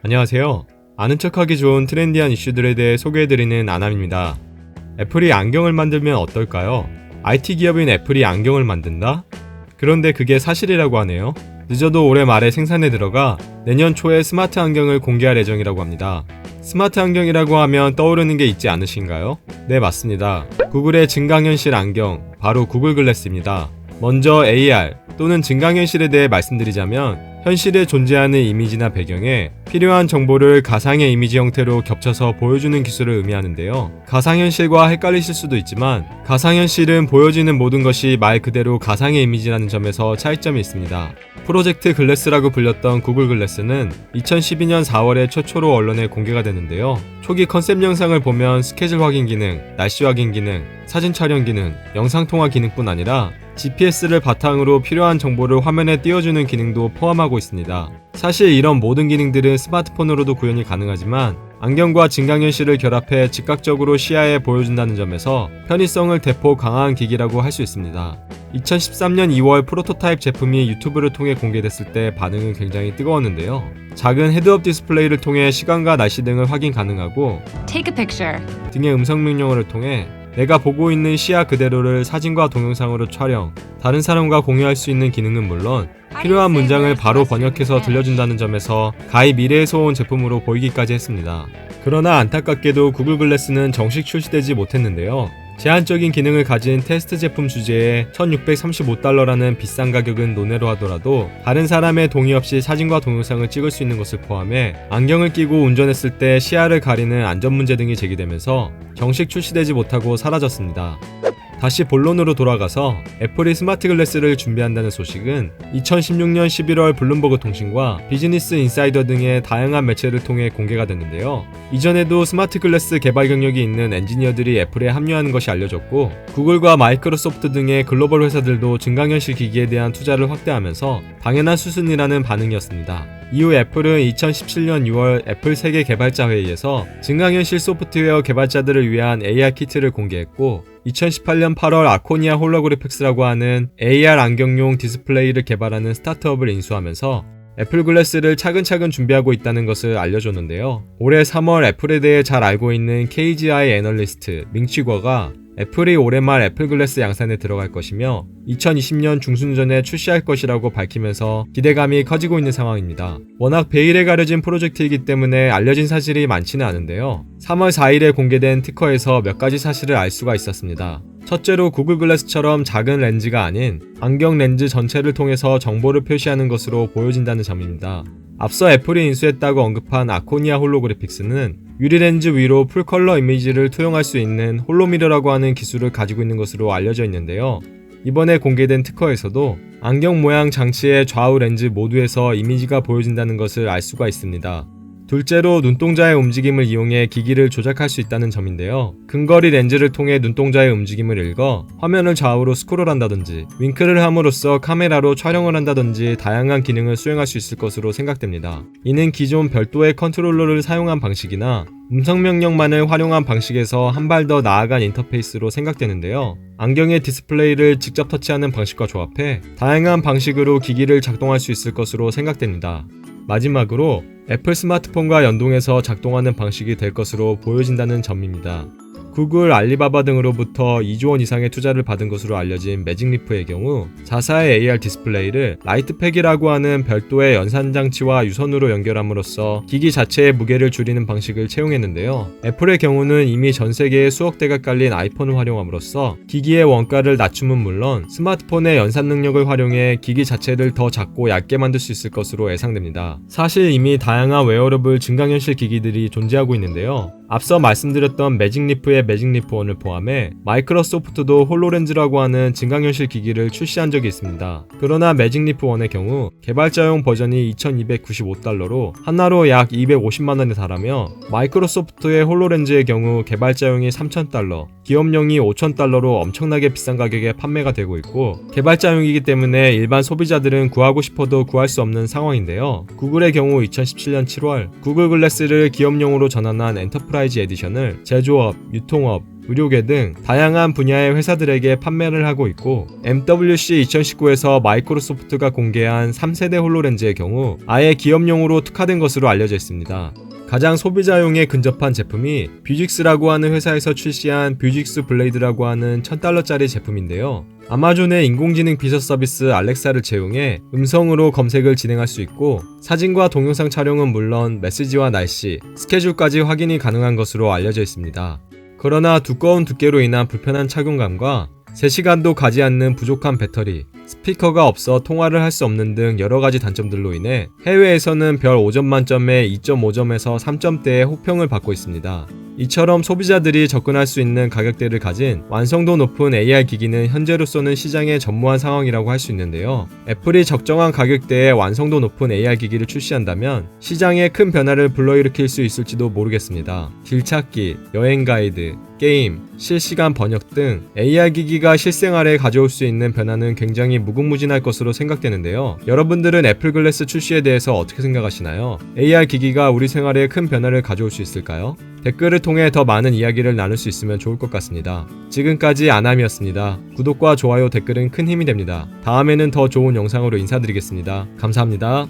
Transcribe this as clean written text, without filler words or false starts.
안녕하세요. 아는 척하기 좋은 트렌디한 이슈들에 대해 소개해드리는 아남입니다. 애플이 안경을 만들면 어떨까요? IT 기업인 애플이 안경을 만든다? 그런데 그게 사실이라고 하네요. 늦어도 올해 말에 생산에 들어가 내년 초에 스마트 안경을 공개할 예정이라고 합니다. 스마트 안경이라고 하면 떠오르는 게 있지 않으신가요? 네, 맞습니다. 구글의 증강현실 안경, 바로 구글 글래스입니다. 먼저 AR 또는 증강현실에 대해 말씀드리자면 현실에 존재하는 이미지나 배경에 필요한 정보를 가상의 이미지 형태로 겹쳐서 보여주는 기술을 의미하는데요. 가상현실과 헷갈리실 수도 있지만 가상현실은 보여지는 모든 것이 말 그대로 가상의 이미지라는 점에서 차이점이 있습니다. 프로젝트 글래스라고 불렸던 구글 글래스는 2012년 4월에 최초로 언론에 공개가 됐는데요. 초기 컨셉 영상을 보면 스케줄 확인 기능, 날씨 확인 기능, 사진 촬영 기능, 영상 통화 기능뿐 아니라 GPS를 바탕으로 필요한 정보를 화면에 띄워주는 기능도 포함하고 있습니다. 사실 이런 모든 기능들은 스마트폰으로도 구현이 가능하지만 안경과 증강현실을 결합해 즉각적으로 시야에 보여준다는 점에서 편의성을 대폭 강화한 기기라고 할 수 있습니다. 2013년 2월 프로토타입 제품이 유튜브를 통해 공개됐을 때 반응은 굉장히 뜨거웠는데요. 작은 헤드업 디스플레이를 통해 시간과 날씨 등을 확인 가능하고 Take a picture. 등의 음성 명령어를 통해 내가 보고 있는 시야 그대로를 사진과 동영상으로 촬영, 다른 사람과 공유할 수 있는 기능은 물론 필요한 문장을 바로 번역해서 들려준다는 점에서 가히 미래에서 온 제품으로 보이기까지 했습니다. 그러나 안타깝게도 구글 글래스는 정식 출시되지 못했는데요. 제한적인 기능을 가진 테스트 제품 주제에 $1635라는 비싼 가격은 논외로 하더라도 다른 사람의 동의 없이 사진과 동영상을 찍을 수 있는 것을 포함해 안경을 끼고 운전했을 때 시야를 가리는 안전 문제 등이 제기되면서 정식 출시되지 못하고 사라졌습니다. 다시 본론으로 돌아가서 애플이 스마트 글래스를 준비한다는 소식은 2016년 11월 블룸버그 통신과 비즈니스 인사이더 등의 다양한 매체를 통해 공개가 됐는데요. 이전에도 스마트 글래스 개발 경력이 있는 엔지니어들이 애플에 합류하는 것이 알려졌고 구글과 마이크로소프트 등의 글로벌 회사들도 증강현실 기기에 대한 투자를 확대하면서 당연한 수순이라는 반응이었습니다. 이후 애플은 2017년 6월 애플 세계 개발자 회의에서 증강현실 소프트웨어 개발자들을 위한 AR 키트를 공개했고 2018년 8월 아코니아 홀로그래픽스라고 하는 AR 안경용 디스플레이를 개발하는 스타트업을 인수하면서 애플 글래스를 차근차근 준비하고 있다는 것을 알려줬는데요. 올해 3월 애플에 대해 잘 알고 있는 KGI 애널리스트 밍치거가 애플이 올해 말 애플 글래스 양산에 들어갈 것이며 2020년 중순 전에 출시할 것이라고 밝히면서 기대감이 커지고 있는 상황입니다. 워낙 베일에 가려진 프로젝트이기 때문에 알려진 사실이 많지는 않은데요. 3월 4일에 공개된 특허에서 몇 가지 사실을 알 수가 있었습니다. 첫째로 구글 글래스처럼 작은 렌즈가 아닌 안경 렌즈 전체를 통해서 정보를 표시하는 것으로 보여진다는 점입니다. 앞서 애플이 인수했다고 언급한 아코니아 홀로그래픽스는 유리렌즈 위로 풀컬러 이미지를 투영할 수 있는 홀로미러라고 하는 기술을 가지고 있는 것으로 알려져 있는데요. 이번에 공개된 특허에서도 안경 모양 장치의 좌우 렌즈 모두에서 이미지가 보여진다는 것을 알 수가 있습니다. 둘째로 눈동자의 움직임을 이용해 기기를 조작할 수 있다는 점인데요. 근거리 렌즈를 통해 눈동자의 움직임을 읽어 화면을 좌우로 스크롤한다든지 윙크를 함으로써 카메라로 촬영을 한다든지 다양한 기능을 수행할 수 있을 것으로 생각됩니다. 이는 기존 별도의 컨트롤러를 사용한 방식이나 음성명령만을 활용한 방식에서 한 발 더 나아간 인터페이스로 생각되는데요. 안경의 디스플레이를 직접 터치하는 방식과 조합해 다양한 방식으로 기기를 작동할 수 있을 것으로 생각됩니다. 마지막으로 애플 스마트폰과 연동해서 작동하는 방식이 될 것으로 보여진다는 점입니다. 구글, 알리바바 등으로부터 2조 원 이상의 투자를 받은 것으로 알려진 매직리프의 경우 자사의 AR 디스플레이를 라이트팩이라고 하는 별도의 연산장치와 유선으로 연결함으로써 기기 자체의 무게를 줄이는 방식을 채용했는데요. 애플의 경우는 이미 전 세계에 수억 대가 깔린 아이폰을 활용함으로써 기기의 원가를 낮춤은 물론 스마트폰의 연산 능력을 활용해 기기 자체를 더 작고 얇게 만들 수 있을 것으로 예상됩니다. 사실 이미 다양한 웨어러블 증강현실 기기들이 존재하고 있는데요. 앞서 말씀드렸던 매직리프의 매직리프 1을 포함해 마이크로소프트도 홀로렌즈라고 하는 증강현실 기기를 출시한 적이 있습니다. 그러나 매직리프 1의 경우 개발자용 버전이 $2,295로 하나로 약 250만원에 달하며 마이크로소프트의 홀로렌즈의 경우 개발자용이 $3,000, 기업용이 $5,000로 엄청나게 비싼 가격에 판매가 되고 있고 개발자용이기 때문에 일반 소비자들은 구하고 싶어도 구할 수 없는 상황인데요. 구글의 경우 2017년 7월 구글 글래스를 기업용으로 전환한 엔터프라이즈 에디션을 제조업, 유통업, 의료계 등 다양한 분야의 회사들에게 판매를 하고 있고, MWC 2019에서 마이크로소프트가 공개한 3세대 홀로렌즈의 경우 아예 기업용으로 특화된 것으로 알려져 있습니다. 가장 소비자용에 근접한 제품이 뷰직스라고 하는 회사에서 출시한 뷰직스 블레이드라고 하는 $1000짜리 제품인데요. 아마존의 인공지능 비서 서비스 알렉사를 채용해 음성으로 검색을 진행할 수 있고, 사진과 동영상 촬영은 물론 메시지와 날씨, 스케줄까지 확인이 가능한 것으로 알려져 있습니다. 그러나 두꺼운 두께로 인한 불편한 착용감과 3시간도 가지 않는 부족한 배터리, 스피커가 없어 통화를 할 수 없는 등 여러가지 단점들로 인해 해외에서는 별 5점 만점에 2.5점에서 3점대의 호평을 받고 있습니다. 이처럼 소비자들이 접근할 수 있는 가격대를 가진 완성도 높은 AR 기기는 현재로서는 시장에 전무한 상황이라고 할 수 있는데요. 애플이 적정한 가격대에 완성도 높은 AR 기기를 출시한다면 시장에 큰 변화를 불러일으킬 수 있을지도 모르겠습니다. 길찾기, 여행 가이드, 게임, 실시간 번역 등 AR 기기가 실생활에 가져올 수 있는 변화는 굉장히 무궁무진할 것으로 생각되는데요. 여러분들은 애플 글래스 출시에 대해서 어떻게 생각하시나요? AR 기기가 우리 생활에 큰 변화를 가져올 수 있을까요? 댓글을 통해 더 많은 이야기를 나눌 수 있으면 좋을 것 같습니다. 지금까지 아남이었습니다. 구독과 좋아요, 댓글은 큰 힘이 됩니다. 다음에는 더 좋은 영상으로 인사드리겠습니다. 감사합니다.